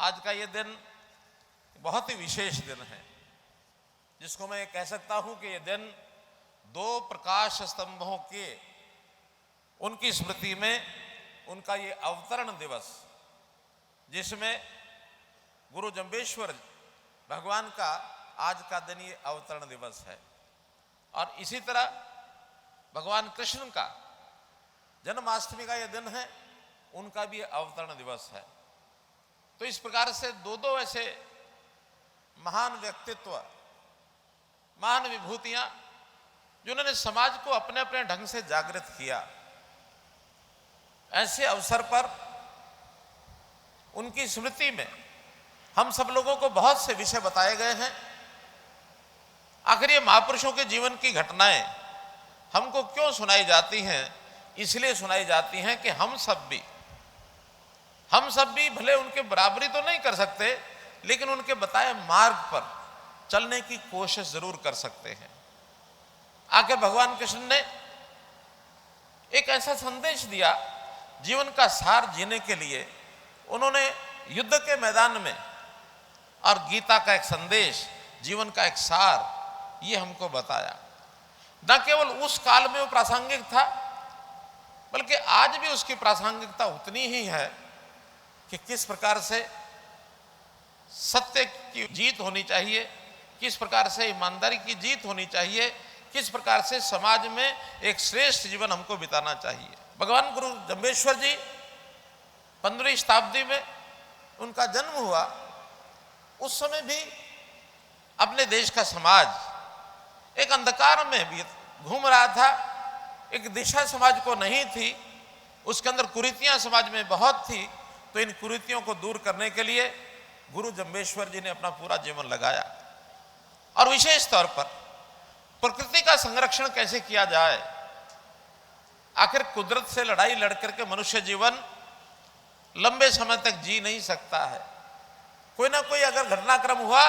आज का ये दिन बहुत ही विशेष दिन है, जिसको मैं कह सकता हूं कि ये दिन दो प्रकाश स्तंभों के उनकी स्मृति में उनका ये अवतरण दिवस, जिसमें गुरु जम्बेश्वर भगवान का आज का दिन ये अवतरण दिवस है। और इसी तरह भगवान कृष्ण का जन्माष्टमी का ये दिन है, उनका भी अवतरण दिवस है। तो इस प्रकार से दो ऐसे महान व्यक्तित्व, महान विभूतियां, जिन्होंने समाज को अपने अपने ढंग से जागृत किया, ऐसे अवसर पर उनकी स्मृति में हम सब लोगों को बहुत से विषय बताए गए हैं। आखिर ये महापुरुषों के जीवन की घटनाएं हमको क्यों सुनाई जाती हैं? इसलिए सुनाई जाती हैं कि हम सब भी भले उनके बराबरी तो नहीं कर सकते, लेकिन उनके बताए मार्ग पर चलने की कोशिश जरूर कर सकते हैं। आखिर भगवान कृष्ण ने एक ऐसा संदेश दिया जीवन का सार जीने के लिए। उन्होंने युद्ध के मैदान में और गीता का एक संदेश, जीवन का एक सार, ये हमको बताया। न केवल उस काल में वो प्रासंगिक था, बल्कि आज भी उसकी प्रासंगिकता उतनी ही है कि किस प्रकार से सत्य की जीत होनी चाहिए, किस प्रकार से ईमानदारी की जीत होनी चाहिए, किस प्रकार से समाज में एक श्रेष्ठ जीवन हमको बिताना चाहिए। भगवान गुरु जम्बेश्वर जी 15वीं शताब्दी में उनका जन्म हुआ। उस समय भी अपने देश का समाज एक अंधकार में भी घूम रहा था, एक दिशा समाज को नहीं थी, उसके अंदर कुरीतियां समाज में बहुत थी। तो इन कुरीतियों को दूर करने के लिए गुरु जम्बेश्वर जी ने अपना पूरा जीवन लगाया। और विशेष तौर पर प्रकृति का संरक्षण कैसे किया जाए। आखिर कुदरत से लड़ाई लड़ करके मनुष्य जीवन लंबे समय तक जी नहीं सकता है। कोई ना कोई अगर घटनाक्रम हुआ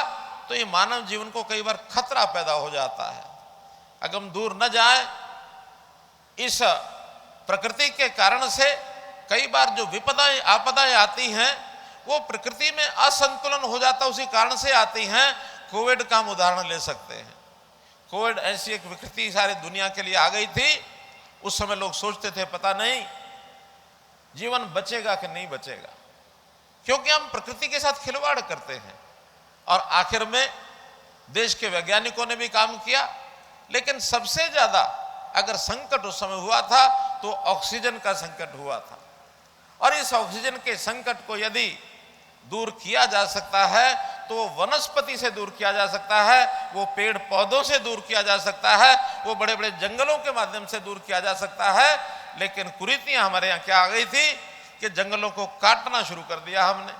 तो ये मानव जीवन को कई बार खतरा पैदा हो जाता है। अगर हम दूर न जाए इस प्रकृति के कारण से, कई बार जो विपदाएं आपदाएं आती हैं वो प्रकृति में असंतुलन हो जाता, उसी कारण से आती हैं। कोविड का हम उदाहरण ले सकते हैं। कोविड ऐसी एक विकृति सारी दुनिया के लिए आ गई थी। उस समय लोग सोचते थे पता नहीं जीवन बचेगा कि नहीं बचेगा, क्योंकि हम प्रकृति के साथ खिलवाड़ करते हैं। और आखिर में देश के वैज्ञानिकों ने भी काम किया, लेकिन सबसे ज्यादा अगर संकट उस समय हुआ था तो ऑक्सीजन का संकट हुआ था। और इस ऑक्सीजन के संकट को यदि दूर किया जा सकता है तो वनस्पति से दूर किया जा सकता है, वो पेड़ पौधों से दूर किया जा सकता है, वो बड़े बड़े जंगलों के माध्यम से दूर किया जा सकता है। लेकिन कुरीतियां हमारे यहाँ क्या आ गई थी कि जंगलों को काटना शुरू कर दिया हमने।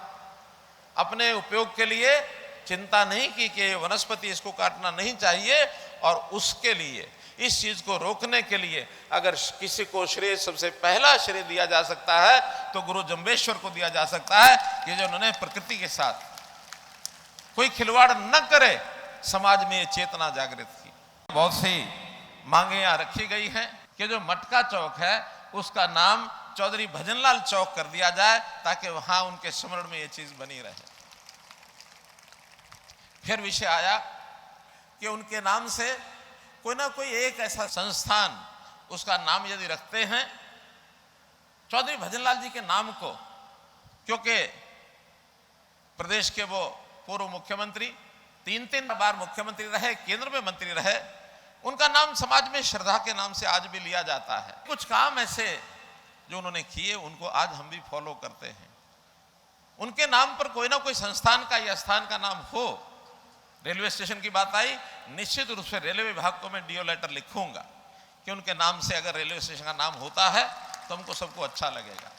अपने उपयोग के लिए चिंता नहीं की कि वनस्पति इसको काटना नहीं चाहिए। और उसके लिए, इस चीज को रोकने के लिए अगर किसी को श्रेय, सबसे पहला श्रेय दिया जा सकता है तो गुरु जम्बेश्वर को दिया जा सकता है कि जो उन्होंने प्रकृति के साथ कोई खिलवाड़ न करे, समाज में ये चेतना जागृत की। बहुत सी मांगे यहां रखी गई हैं कि जो मटका चौक है उसका नाम चौधरी भजनलाल चौक कर दिया जाए, ताकि वहां उनके स्मरण में ये चीज बनी रहे। फिर विषय आया कि उनके नाम से कोई ना कोई एक ऐसा संस्थान, उसका नाम यदि रखते हैं चौधरी भजनलाल जी के नाम को, क्योंकि प्रदेश के वो पूर्व मुख्यमंत्री, 3 बार मुख्यमंत्री रहे, केंद्र में मंत्री रहे, उनका नाम समाज में श्रद्धा के नाम से आज भी लिया जाता है। कुछ काम ऐसे जो उन्होंने किए उनको आज हम भी फॉलो करते हैं। उनके नाम पर कोई ना कोई संस्थान का या स्थान का नाम हो। रेलवे स्टेशन की बात आई, निश्चित रूप से रेलवे विभाग को मैं डीओ लेटर लिखूंगा कि उनके नाम से अगर रेलवे स्टेशन का नाम होता है तो हमको सबको अच्छा लगेगा।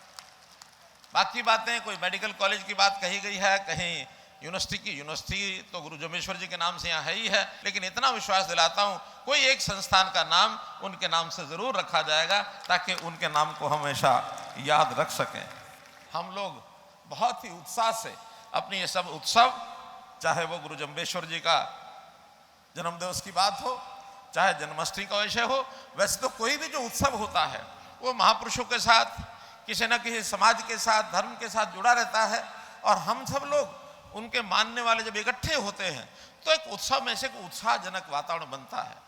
बाकी बातें, कोई मेडिकल कॉलेज की बात कही गई है, कहीं यूनिवर्सिटी तो गुरु जम्बेश्वर जी के नाम से यहाँ है ही है, लेकिन इतना विश्वास दिलाता हूँ कोई एक संस्थान का नाम उनके नाम से जरूर रखा जाएगा, ताकि उनके नाम को हमेशा याद रख सकें। हम लोग बहुत ही उत्साह से अपनी ये सब उत्सव, चाहे वो गुरु जम्बेश्वर जी का जन्म दिवस की बात हो, चाहे जन्माष्टमी का विषय हो, वैसे तो कोई भी जो उत्सव होता है वो महापुरुषों के साथ, किसी न किसी समाज के साथ, धर्म के साथ जुड़ा रहता है। और हम सब लोग उनके मानने वाले जब इकट्ठे होते हैं तो एक उत्सव में से एक उत्साहजनक वातावरण बनता है।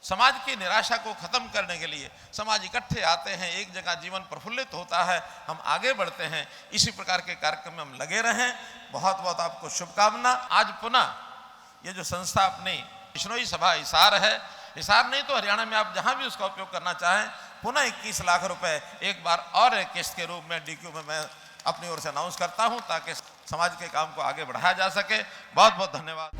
समाज की निराशा को खत्म करने के लिए समाज इकट्ठे आते हैं, एक जगह जीवन प्रफुल्लित होता है, हम आगे बढ़ते हैं। इसी प्रकार के कार्यक्रम में हम लगे रहें। बहुत बहुत आपको शुभकामना। आज पुनः ये जो संस्था अपनी बिश्नोई सभा हिसार है, हिसार नहीं तो हरियाणा में आप जहां भी उसका उपयोग करना चाहें, पुनः 21 लाख रुपए एक बार और एक किस्त के रूप में DQ में मैं अपनी ओर से अनाउंस करता हूं ताकि समाज के काम को आगे बढ़ाया जा सके। बहुत बहुत धन्यवाद।